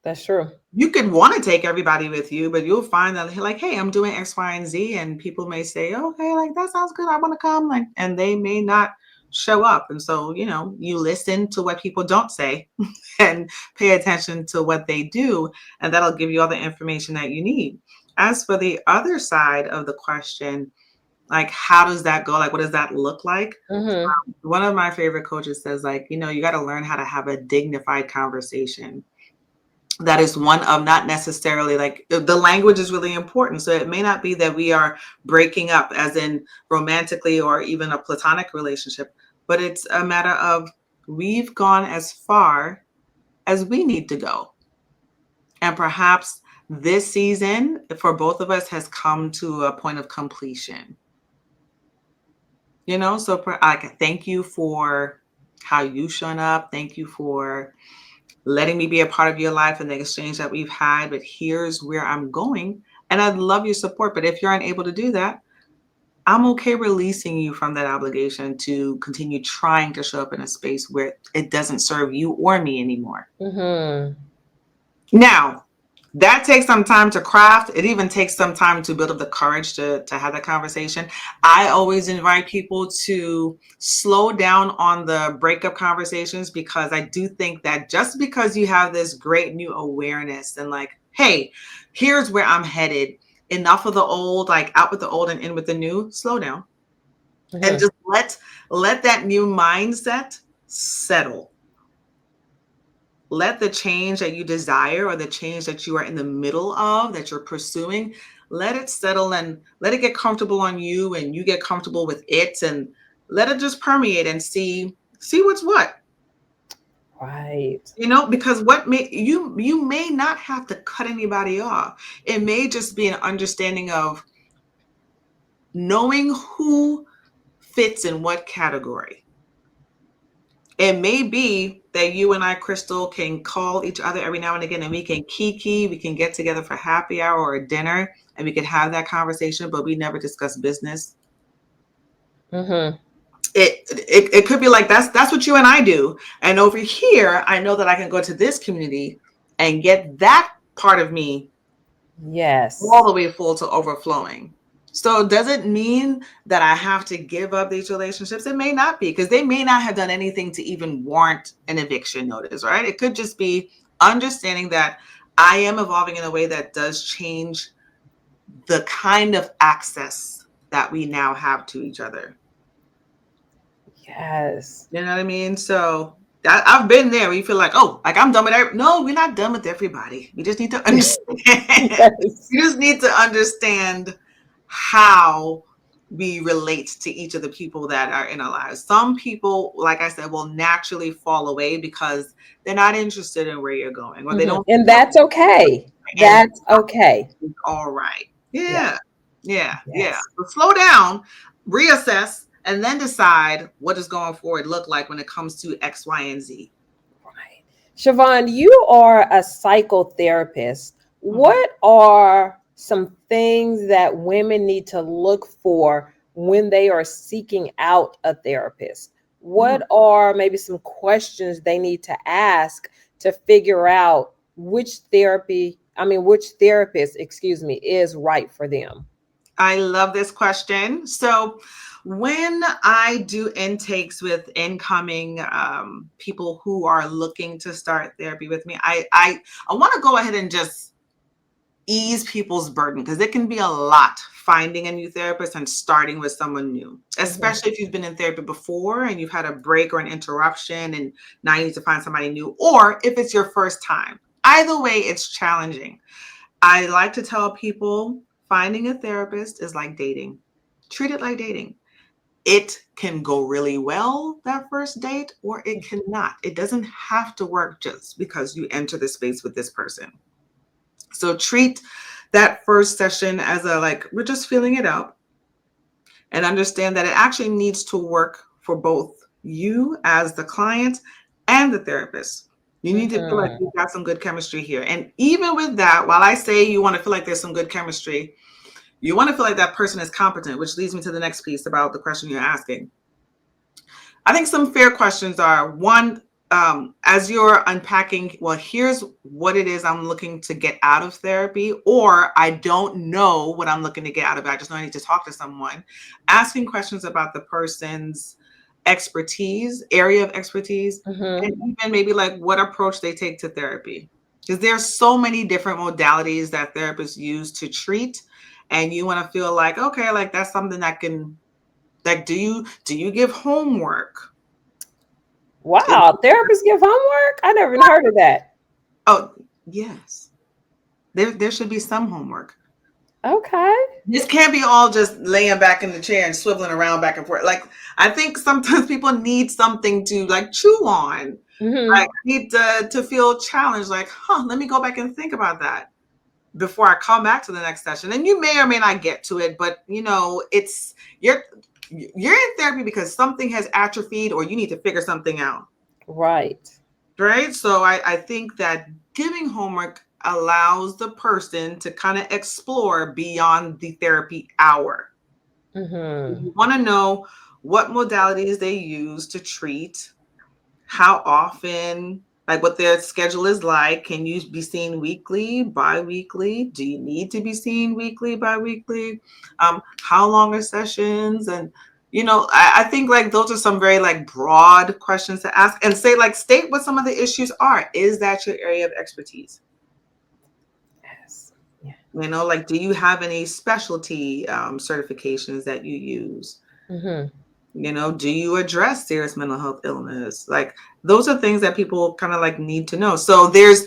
That's true. You could want to take everybody with you, but you'll find that like, hey, I'm doing X, Y, and Z, and people may say, okay, like that sounds good. I want to come, like, and they may not show up. And so, you listen to what people don't say and pay attention to what they do, and that'll give you all the information that you need. As for the other side of the question, like, how does that go? Like, what does that look like? Mm-hmm. One of my favorite coaches says, like, you got to learn how to have a dignified conversation. That is one of not necessarily like the language is really important. So it may not be that we are breaking up as in romantically or even a platonic relationship, but it's a matter of we've gone as far as we need to go. And perhaps this season for both of us has come to a point of completion. So like, thank you for how you've shown up. Thank you for letting me be a part of your life and the exchange that we've had, but here's where I'm going. And I'd love your support. But if you're unable to do that, I'm okay releasing you from that obligation to continue trying to show up in a space where it doesn't serve you or me anymore. Mm-hmm. Now, that takes some time to craft. It even takes some time to build up the courage to have that conversation. I always invite people to slow down on the breakup conversations, because I do think that just because you have this great new awareness and like, hey, here's where I'm headed, enough of the old, like out with the old and in with the new, slow down and Mm-hmm. just let that new mindset settle. Let the change that you desire or the change that you are in the middle of, that you're pursuing, let it settle and let it get comfortable on you and you get comfortable with it, and let it just permeate and see what's what. Right. Because what may you may not have to cut anybody off. It may just be an understanding of knowing who fits in what category. It may be that you and I, Crystal, can call each other every now and again and we can kiki, we can get together for happy hour or dinner and we can have that conversation, but we never discuss business. Mm-hmm. It could be like that's what you and I do. And over here, I know that I can go to this community and get that part of me all Yes. the way full to overflowing. So does it mean that I have to give up these relationships? It may not be, because they may not have done anything to even warrant an eviction notice, right? It could just be understanding that I am evolving in a way that does change the kind of access that we now have to each other. Yes. You know what I mean? So I've been there where you feel like, oh, like I'm done with every. No, we're not done with everybody. We just need to understand. Yes. You just need to understand how we relate to each of the people that are in our lives. Some people, like I said, will naturally fall away because they're not interested in where you're going, or they don't And feel, that's okay. and That's okay. it's all right. Yeah. Yeah. Yeah. Yeah. Yes. So slow down, reassess, and then decide what does going forward look like when it comes to X, Y, and Z. Right. Chivonne, you are a psychotherapist. Mhm. What are some things that women need to look for when they are seeking out a therapist? Mhm. What are maybe some questions they need to ask to figure out which therapist, excuse me, is right for them? I love this question. So, when I do intakes with incoming people who are looking to start therapy with me, I want to go ahead and just ease people's burden because it can be a lot finding a new therapist and starting with someone new, Mhm. especially if you've been in therapy before and you've had a break or an interruption and now you need to find somebody new, or if it's your first time. Either way, it's challenging. I like to tell people finding a therapist is like dating. Treat it like dating. It can go really well that first date, or it cannot. It doesn't have to work just because you enter the space with this person. So treat that first session as a like, we're just feeling it out, and understand that it actually needs to work for both you as the client and the therapist. You need to feel like Mhm. you've got some good chemistry here. And even with that, while I say you want to feel like there's some good chemistry, you want to feel like that person is competent, which leads me to the next piece about the question you're asking. I think some fair questions are one, as you're unpacking, well, here's what it is I'm looking to get out of therapy, or I don't know what I'm looking to get out of it. I just know I need to talk to someone. Asking questions about the person's expertise, area of expertise, and Mhm. even maybe like what approach they take to therapy. Because there's so many different modalities that therapists use to treat. And you want to feel like, okay, like that's something that can, like, do you give homework? Wow, therapists give homework? I never even heard of that. Oh, yes. There should be some homework. Okay. This can't be all just laying back in the chair and swiveling around back and forth. Like, I think sometimes people need something to like chew on. Like, Mhm. need to feel challenged. Like, let me go back and think about that before I come back to the next session. And you may or may not get to it, but it's you're in therapy because something has atrophied or you need to figure something out. Right. Right. So I think that giving homework allows the person to kind of explore beyond the therapy hour. Mhm. You want to know what modalities they use to treat, how often, like what their schedule is like. Can you be seen weekly, bi-weekly? Do you need to be seen weekly, bi-weekly? How long are sessions? And I think like those are some very like broad questions to ask and say like state what some of the issues are. Is that your area of expertise? Yes. Yeah. Like do you have any specialty certifications that you use? Mhm. Do you address serious mental health illness? Like those are things that people kind of like need to know. So there's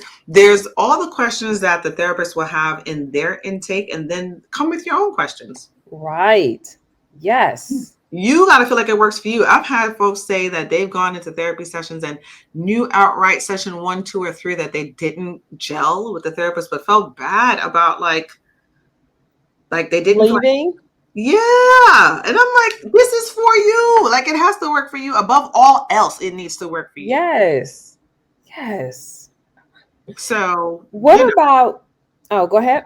all the questions that the therapist will have in their intake, and then come with your own questions. Right. Yes. You got to feel like it works for you. I've had folks say that they've gone into therapy sessions and knew outright session 1, 2, or 3 that they didn't gel with the therapist, but felt bad about like they didn't feel like, Leaving? yeah. And I'm like, this is for you. Like it has to work for you. Above all else, it needs to work for you. Yes. Yes. So, What about Oh, go ahead.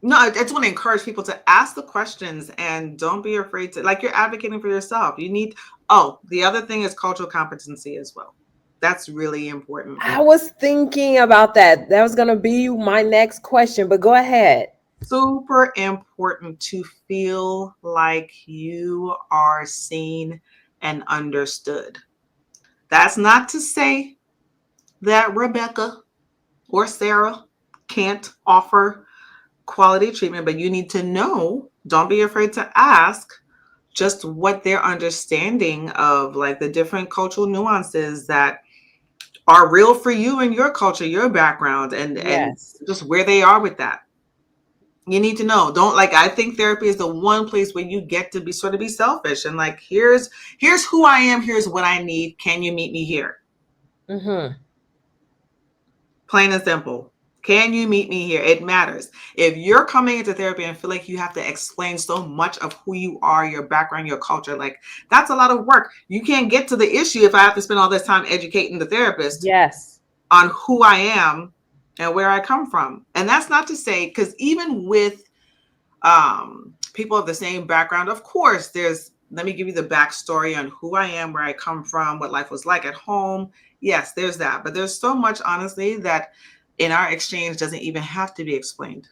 no, I just want to encourage people to ask the questions and don't be afraid to, like, you're advocating for yourself. The other thing is cultural competency as well. That's really important. I was thinking about that. That was going to be my next question, but go ahead. Super important to feel like you are seen and understood. That's not to say that Rebecca or Sarah can't offer quality treatment, but you need to know, don't be afraid to ask just what their understanding of like the different cultural nuances that are real for you and your culture, your background, and Yes. just where they are with that. You need to know. Don't like I think therapy is the one place where you get to be sort of be selfish and like here's who I am, here's what I need. Can you meet me here? Mm-hmm. Plain and simple. Can you meet me here? It matters. If you're coming into therapy and feel like you have to explain so much of who you are, your background, your culture, like that's a lot of work. You can't get to the issue if I have to spend all this time educating the therapist Yes. on who I am and where I come from. And that's not to say, because even with people of the same background, of course, let me give you the backstory on who I am, where I come from, what life was like at home. Yes, there's that. But there's so much, honestly, that in our exchange doesn't even have to be explained.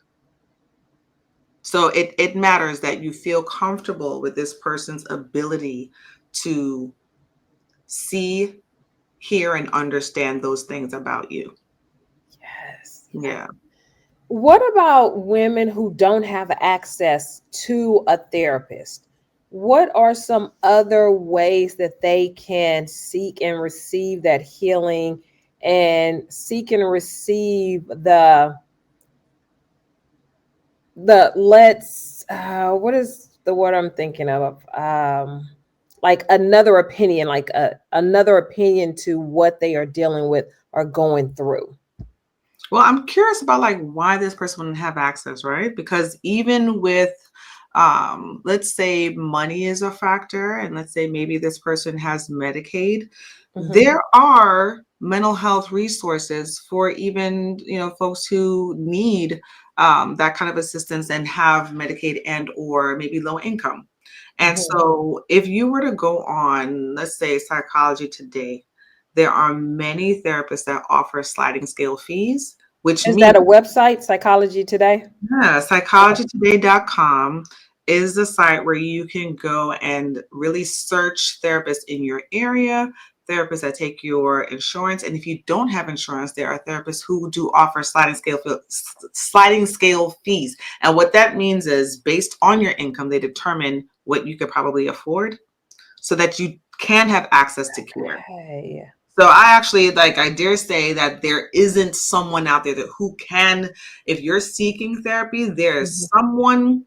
So it matters that you feel comfortable with this person's ability to see, hear, and understand those things about you. Yes. Yeah. What about women who don't have access to a therapist? What are some other ways that they can seek and receive that healing and seek and receive the let's what is the word I'm thinking of? Like another opinion, like another opinion to what they are dealing with or going through. Well, I'm curious about like why this person wouldn't have access, right? Because even with let's say money is a factor, and let's say maybe this person has Medicaid, Hmm. there are mental health resources for even, folks who need that kind of assistance and have Medicaid and or maybe low income. And Hmm. so if you were to go on, let's say Psychology Today, there are many therapists that offer sliding scale fees, which Is means that a website, Psychology Today? yeah, Okay. psychologytoday.com is the site where you can go and really search therapists in your area, therapists that take your insurance. And if you don't have insurance, there are therapists who do offer sliding scale fees. And what that means is based on your income, they determine what you could probably afford so that you can have access to care. Okay. So I actually like I dare say that there isn't someone out there that who can, if you're seeking therapy, there's Mhm. someone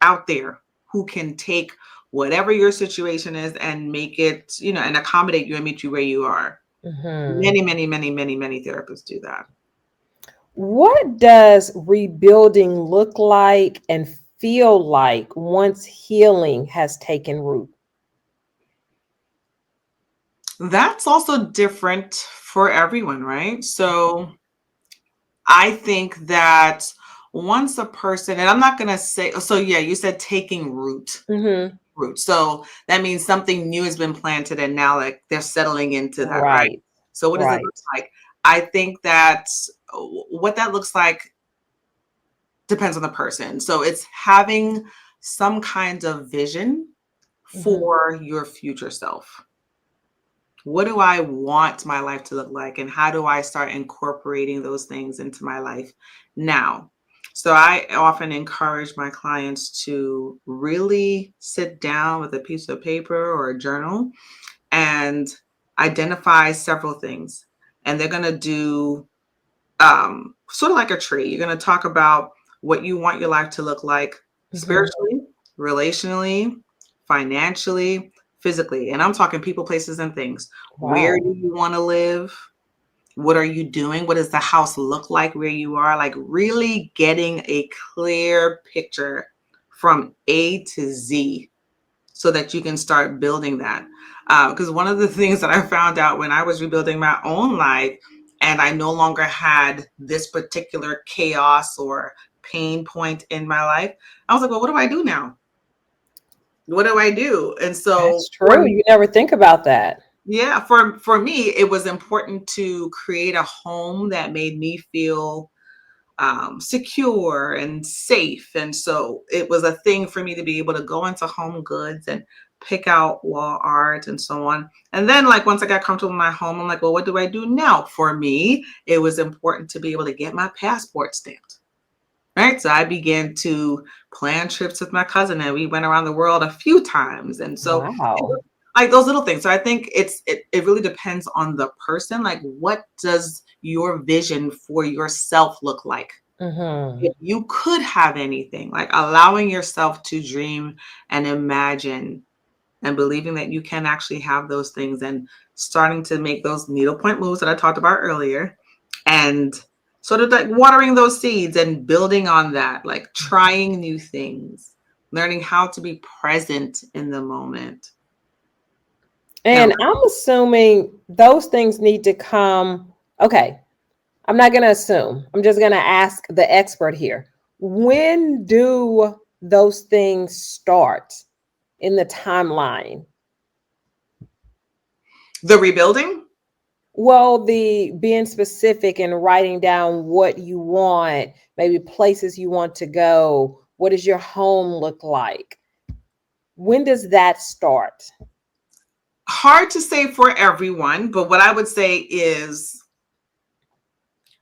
out there who can take whatever your situation is and make it, and accommodate you and meet you where you are. Mhm. Many, many, many, many, many therapists do that. What does rebuilding look like and feel like once healing has taken root? That's also different for everyone, right? So I think that once a person, and I'm not going to say, so yeah, you said taking Hmm. root. So that means something new has been planted and now like they're settling into that, right? Right. So what does it look Right. like? I think that what that looks like depends on the person. So it's having some kind of vision Hmm. for your future self. What do I want my life to look like? And how do I start incorporating those things into my life now? So I often encourage my clients to really sit down with a piece of paper or a journal and identify several things. And they're going to do sort of like a tree. You're going to talk about what you want your life to look like Hmm. spiritually, relationally, financially, physically. And I'm talking people, places, and things. Where Wow. do you want to live? What are you doing? What does the house look like where you are? Like really getting a clear picture from A to Z so that you can start building that. Because one of the things that I found out when I was rebuilding my own life and I no longer had this particular chaos or pain point in my life, I was like, well, what do I do now? What do I do? And so That's true. You never think about that. yeah, for me, it was important to create a home that made me feel secure and safe. And so it was a thing for me to be able to go into Home Goods and pick out wall art and so on. And then, like, once I got comfortable in my home, I'm like, well, what do I do now? For me, it was important to be able to get my passport stamped. right? So I began to plan trips with my cousin, and we went around the world a few times. And so it Wow. was like those little things. So I think it really depends on the person. Like, what does your vision for yourself look like? Mm-hmm. If you could have anything, like allowing yourself to dream and imagine and believing that you can actually have those things, and starting to make those needlepoint moves that I talked about earlier, and sort of like watering those seeds and building on that, like trying new things, learning how to be present in the moment. And And I'm assuming those things need to come. Okay. I'm not going to assume. I'm just going to ask the expert here. When do those things start in the timeline? the rebuilding, Well, the being specific and writing down what you want, maybe places you want to go. What does your home look like? When does that start? hard to say for everyone, but what I would say is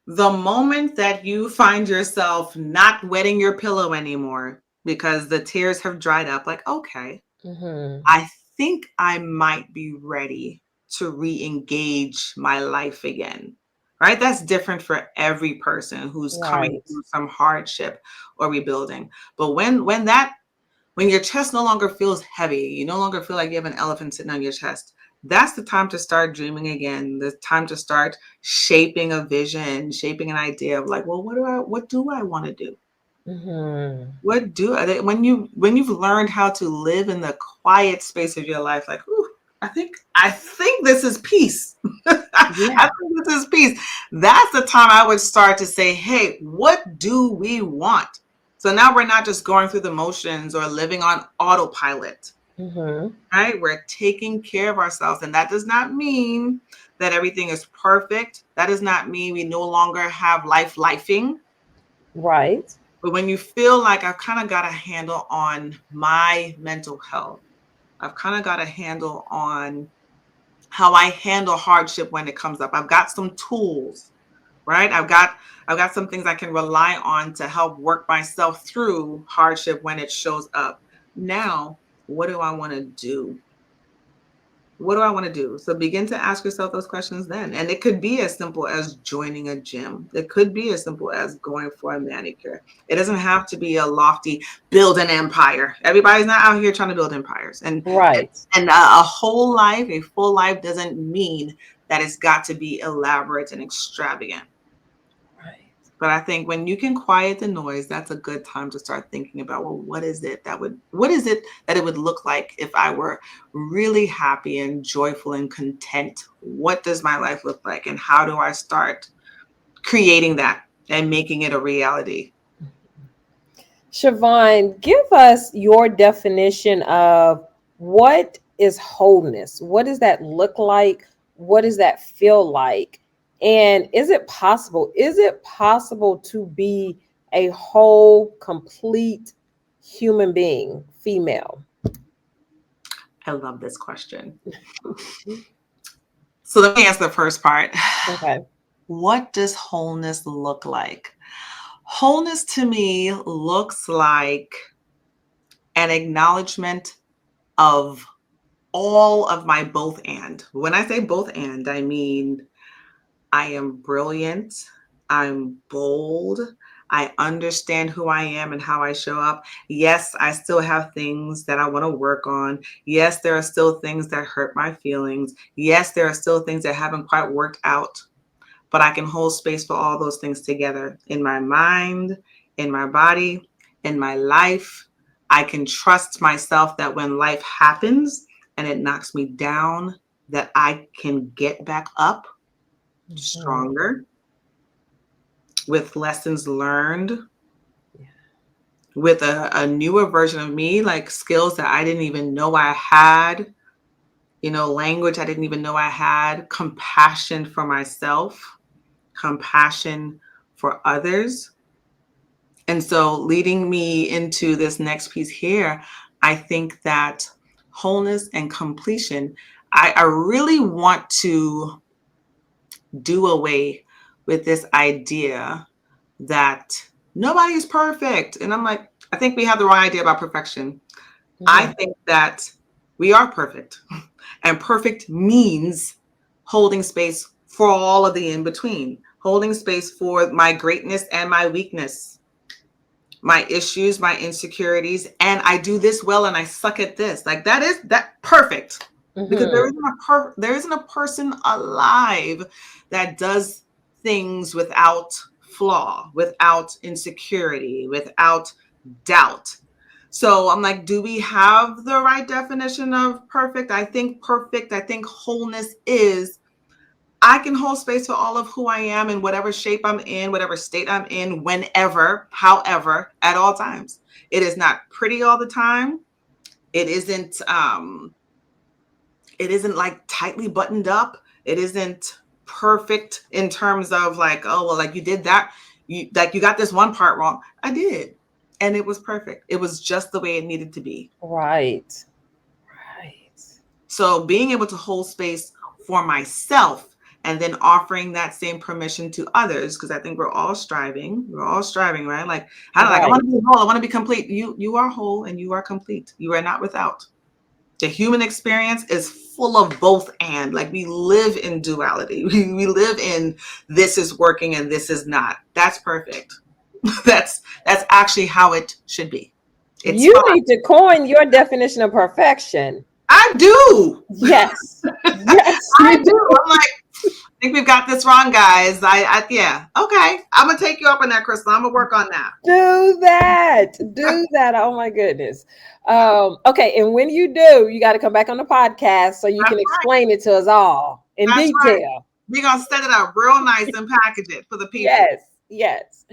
the moment that you find yourself not wetting your pillow anymore because the tears have dried up, like, okay, Mm-hmm. I think I might be ready to re-engage my life again. Right? That's different for every person who's coming Right. through some hardship or rebuilding. But when your chest no longer feels heavy, you no longer feel like you have an elephant sitting on your chest, that's the time to start dreaming again. The time to start shaping a vision, shaping an idea of like, well, what do I want to do? Mm-hmm. What do I, when you've learned how to live in the quiet space of your life, like, ooh, I think this is peace. I Yeah. think this is peace. That's the time I would start to say, hey, what do we want? So now we're not just going through the motions or living on autopilot, Mm-hmm. right? We're taking care of ourselves. And that does not mean that everything is perfect. That does not mean we no longer have lifing. Right. But when you feel like I've kind of got a handle on my mental health, I've kind of got a handle on how I handle hardship when it comes up. I've got some tools, right? I've got some things I can rely on to help work myself through hardship when it shows up. Now, what do I want to do? What do I want to do? So begin to ask yourself those questions then. And it could be as simple as joining a gym. It could be as simple as going for a manicure. It doesn't have to be a lofty build an empire. Everybody's not out here trying to build empires. Right. And a whole life, a full life doesn't mean that it's got to be elaborate and extravagant. Right. But I think when you can quiet the noise, that's a good time to start thinking about, well, what is it that it would look like if I were really happy and joyful and content? What does my life look like? And how do I start creating that and making it a reality? Chivonne, give us your definition of what is wholeness. What does that look like? What does that feel like? And is it possible? Is it possible to be a whole, complete human being, female? I love this question. So let me answer the first part. Okay. What does wholeness look like? Wholeness to me looks like an acknowledgement of all of my both and. When I say both and, I mean I am brilliant, I'm bold, I understand who I am and how I show up. Yes, I still have things that I want to work on. Yes, there are still things that hurt my feelings. Yes, there are still things that haven't quite worked out, but I can hold space for all those things together in my mind, in my body, in my life. I can trust myself that when life happens and it knocks me down, that I can get back up Mhm. stronger with lessons learned, Yeah. with a newer version of me, like skills that I didn't even know I had, language I didn't even know I had, compassion for myself, compassion for others. And so, leading me into this next piece here, I think that wholeness and completion, I really want to do away with this idea that Nobody is perfect. And I'm like, I think we have the wrong idea about perfection. I Mhm. think that we are perfect. And perfect means holding space for all of the in between, holding space for my greatness and my weakness, my issues, my insecurities. And I do this well and I suck at this. Like that is that perfect. Because Mhm. there isn't a person alive that does things without flaw, without insecurity, without doubt. So I'm like, do we have the right definition of perfect? I think wholeness is I can hold space for all of who I am in whatever shape I'm in, whatever state I'm in, whenever, however, at all times. It is not pretty all the time. It isn't like tightly buttoned up. It isn't perfect in terms of like, oh well, like you did that. You got this one part wrong. I did. And it was perfect. It was just the way it needed to be. Right. Right. So being able to hold space for myself and then offering that same permission to others, because I think we're all striving. We're all striving, right? Like, I want Right. to be whole. I want to be complete. You are whole and you are complete. You are not without. The human experience is full of both and. Like we live in duality. We live in this is working and this is not. That's perfect. That's actually how it should be. It's You fine. need to coin your definition of perfection. I do. Yes. Yes, I you do. I'm like, I think we've got this wrong, guys. Yeah. Okay. I'm gonna take you up on that, Crystal. I'm gonna work on that. do that. Do that. Oh my goodness. Okay, and when you do, you got to come back on the podcast so you That's can right. explain it to us all in That's right. detail. We're gonna set it up real nice and package it for the people. Yes, yes.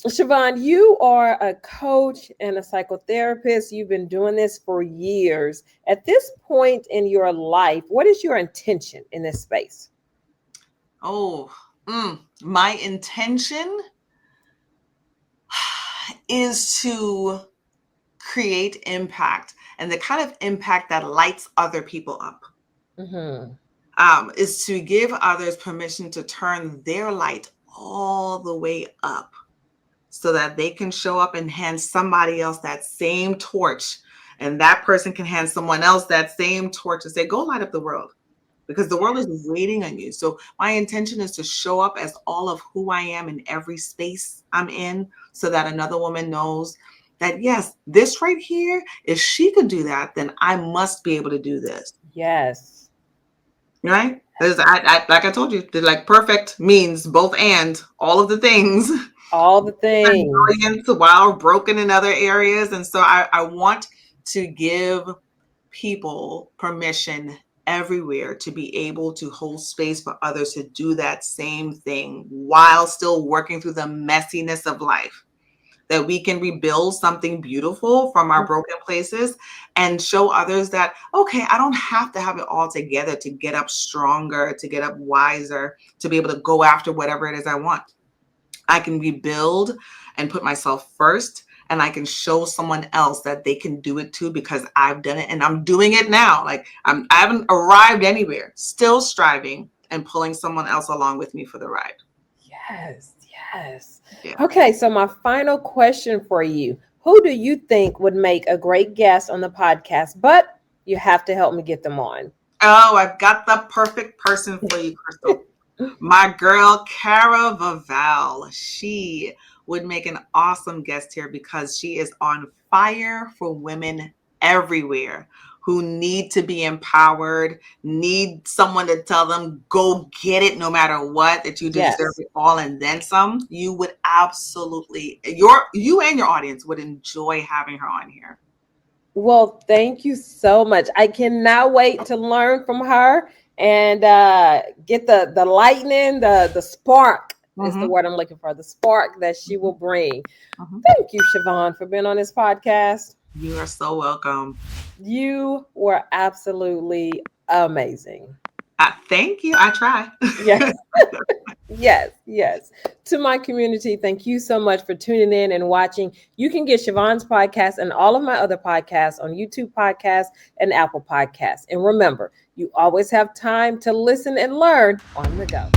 Chivonne, you are a coach and a psychotherapist. You've been doing this for years. At this point in your life, what is your intention in this space? Oh, my intention is to create impact and the kind of impact that lights other people up. Mm-hmm. Is to give others permission to turn their light all the way up so that they can show up and hand somebody else that same torch. And that person can hand someone else that same torch and say, go light up the world because the world is waiting on you. So my intention is to show up as all of who I am in every space I'm in so that another woman knows that, yes, this right here, if she could do that, then I must be able to do this. Yes. Right? Like I told you, like perfect means both and all of the things. All the things. Brilliant while broken in other areas. And so I want to give people permission everywhere to be able to hold space for others to do that same thing while still working through the messiness of life. That we can rebuild something beautiful from our broken places and show others that, okay, I don't have to have it all together to get up stronger, to get up wiser, to be able to go after whatever it is I want. I can rebuild and put myself first, and I can show someone else that they can do it too because I've done it and I'm doing it now. Like I haven't arrived anywhere, still striving and pulling someone else along with me for the ride. Yes, yes. Yeah. Okay, so my final question for you. Who do you think would make a great guest on the podcast? But you have to help me get them on. Oh, I've got the perfect person for you, Crystal. My girl, Cara Vaval. She would make an awesome guest here because she is on fire for women everywhere who need to be empowered, need someone to tell them, go get it no matter what, that you deserve Yes. it all and then some. You would absolutely, you and your audience would enjoy having her on here. Well, thank you so much. I cannot wait to learn from her and get the lightning, the spark is the Mm-hmm. word I'm looking for, the spark that she will bring. Mm-hmm. Thank you, Chivonne, for being on this podcast. You are so welcome. You were absolutely amazing. Thank you. I try. Yes. Yes, yes. To my community, thank you so much for tuning in and watching. You can get Chivonne's podcast and all of my other podcasts on YouTube Podcasts and Apple Podcasts. And remember, you always have time to listen and learn on the go.